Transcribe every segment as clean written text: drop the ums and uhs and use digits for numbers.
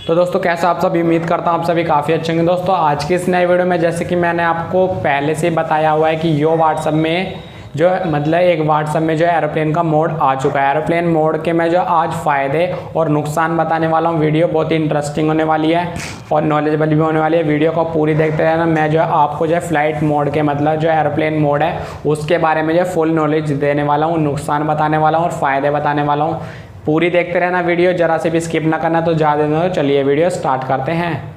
तो दोस्तों कैसे आप सभी, उम्मीद करता हूँ आप सभी काफ़ी अच्छे होंगे। दोस्तों आज की इस नए वीडियो में जैसे कि मैंने आपको पहले से बताया हुआ है कि यो व्हाट्सएप में जो मतलब एक व्हाट्सएप में जो एरोप्लेन का मोड आ चुका है। एरोप्लेन मोड के मैं जो आज फ़ायदे और नुकसान बताने वाला हूँ। वीडियो बहुत ही इंटरेस्टिंग होने वाली है और नॉलेजेबल भी होने वाली है। वीडियो को पूरी देखते रहना। मैं जो आपको जो फ्लाइट मोड के मतलब जो एरोप्लेन मोड है उसके बारे में जो फुल नॉलेज देने वाला हूँ, नुकसान बताने वाला हूँ और फ़ायदे बताने वाला हूँ। पूरी देखते रहना वीडियो, जरा से भी स्किप ना करना। तो ज़्यादा ना, चलिए वीडियो स्टार्ट करते हैं।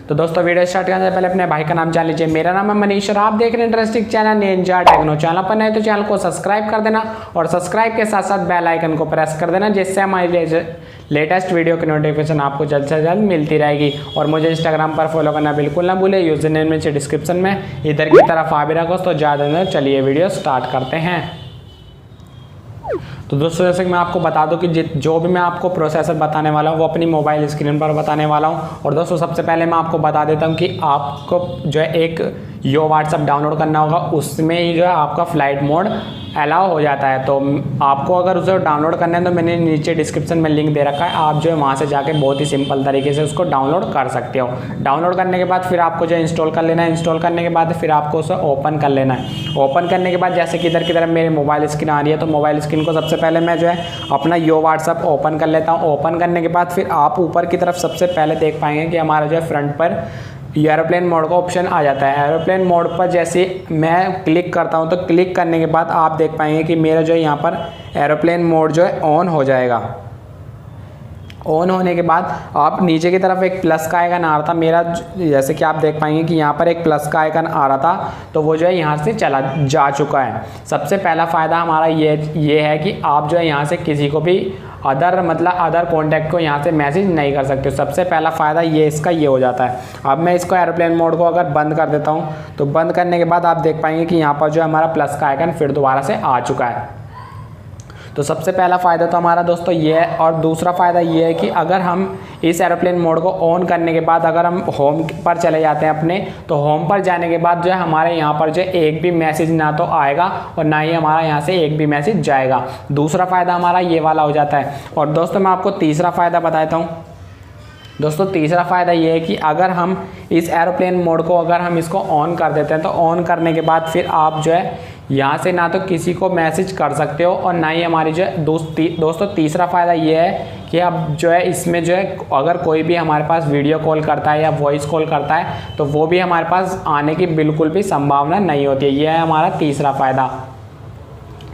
तो दोस्तों वीडियो स्टार्ट करने से पहले अपने भाई का नाम जान लीजिए। मेरा नाम है मनीष और आप देख रहे हैं interesting channel ninja techno. Channel पर नए तो चैनल को सब्सक्राइब कर देना और सब्सक्राइब के साथ साथ बेल आइकन को प्रेस कर देना, जिससे हमारी लेटेस्ट वीडियो की नोटिफिकेशन आपको जल्द से जल्द मिलती रहेगी। और मुझे इंस्टाग्राम पर फॉलो करना बिल्कुल ना भूले, यूजर नेम नीचे डिस्क्रिप्शन में इधर की तरफ आ भी रखो। तो ज़्यादा ना, चलिए वीडियो स्टार्ट करते हैं। तो दोस्तों जैसे कि मैं आपको बता दूं कि जो भी मैं आपको प्रोसेसर बताने वाला हूं वो अपनी मोबाइल स्क्रीन पर बताने वाला हूं। और दोस्तों सबसे पहले मैं आपको बता देता हूं कि आपको जो है एक यो व्हाट्सएप डाउनलोड करना होगा, उसमें ही जो है आपका फ्लाइट मोड अलाउ हो जाता है। तो आपको अगर उसे डाउनलोड करना है तो मैंने नीचे डिस्क्रिप्शन में लिंक दे रखा है, आप जो है वहाँ से जाके बहुत ही सिंपल तरीके से उसको डाउनलोड कर सकते हो। डाउनलोड करने के बाद फिर आपको जो इंस्टॉल कर लेना है। इंस्टॉल करने के बाद फिर आपको उसे ओपन कर लेना है। ओपन करने के बाद जैसे कि इधर की तरफ मेरी मोबाइल स्क्रीन आ रही है, तो मोबाइल स्क्रीन को सबसे पहले मैं जो है अपना यो व्हाट्सएप ओपन कर लेता हूँ। ओपन करने के बाद फिर आप ऊपर की तरफ सबसे पहले देख पाएंगे कि हमारा जो है फ्रंट पर एरोप्लेन मोड का ऑप्शन आ जाता है। एरोप्लेन मोड पर जैसे मैं क्लिक करता हूं तो क्लिक करने के बाद आप देख पाएंगे कि मेरा जो है यहाँ पर एरोप्लेन मोड जो है ऑन हो जाएगा। ऑन होने के बाद आप नीचे की तरफ एक प्लस का आइकन आ रहा था मेरा, जैसे कि आप देख पाएंगे कि यहाँ पर एक प्लस का आइकन आ रहा था, तो वो जो है यहाँ से चला जा चुका है। सबसे पहला फ़ायदा हमारा ये है कि आप जो है यहाँ से किसी को भी अदर कॉन्टैक्ट को यहाँ से मैसेज नहीं कर सकते। सबसे पहला फ़ायदा इसका ये हो जाता है। अब मैं इसको एरोप्लेन मोड को अगर बंद कर देता हूँ तो बंद करने के बाद आप देख पाएंगे कि यहाँ पर जो हमारा प्लस का आइकन फिर दोबारा से आ चुका है। तो सबसे पहला फ़ायदा तो हमारा दोस्तों ये है। और दूसरा फ़ायदा ये है कि अगर हम इस एरोप्लेन मोड को ऑन करने के बाद अगर हम होम पर चले जाते हैं अपने, तो होम पर जाने के बाद जो है हमारे यहाँ पर जो एक भी मैसेज ना तो आएगा और ना ही हमारा यहाँ से एक भी मैसेज जाएगा। दूसरा फ़ायदा हमारा ये वाला हो जाता है। और दोस्तों मैं आपको तीसरा फ़ायदा बताता हूँ। दोस्तों तीसरा फ़ायदा ये है कि अगर हम इस एरोप्लेन मोड को अगर हम इसको ऑन कर देते हैं तो ऑन करने के बाद फिर आप जो है यहाँ से ना तो किसी को मैसेज कर सकते हो और ना ही हमारी जो है दोस्तों तीसरा फ़ायदा ये है कि अब जो है इसमें जो है अगर कोई भी हमारे पास वीडियो कॉल करता है या वॉइस कॉल करता है तो वो भी हमारे पास आने की बिल्कुल भी संभावना नहीं होती है। यह है हमारा तीसरा फ़ायदा।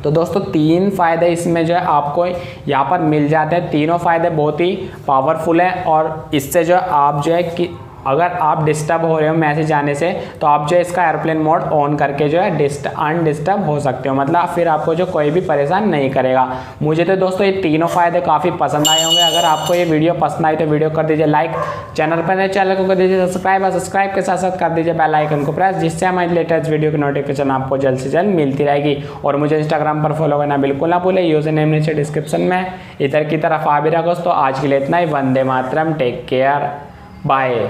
तो दोस्तों तीन फ़ायदे इसमें जो है आपको यहाँ पर मिल जाते हैं। तीनों फ़ायदे बहुत ही पावरफुल हैं और इससे जो आप जो है कि अगर आप डिस्टर्ब हो रहे हो मैसेज आने से तो आप जो है इसका एरोप्लेन मोड ऑन करके जो है अनडिस्टर्ब हो सकते हो, मतलब फिर आपको जो कोई भी परेशान नहीं करेगा। मुझे तो दोस्तों ये तीनों फ़ायदे काफ़ी पसंद आए होंगे। अगर आपको ये वीडियो पसंद आई तो वीडियो कर दीजिए लाइक, चैनल पर नए चैनल को कर दीजिए सब्सक्राइब और सब्सक्राइब के साथ साथ कर दीजिए बेल आइकन को प्रेस, जिससे हमारी लेटेस्ट वीडियो की नोटिफिकेशन आपको जल्द से जल्द मिलती रहेगी। और मुझे इंस्टाग्राम पर फॉलो करना बिल्कुल ना भूले, यूजर नेम नीचे डिस्क्रिप्शन में इधर की तरफ आ भी रखो। तो आज के लिए इतना ही। Vande Mataram, take care, bye.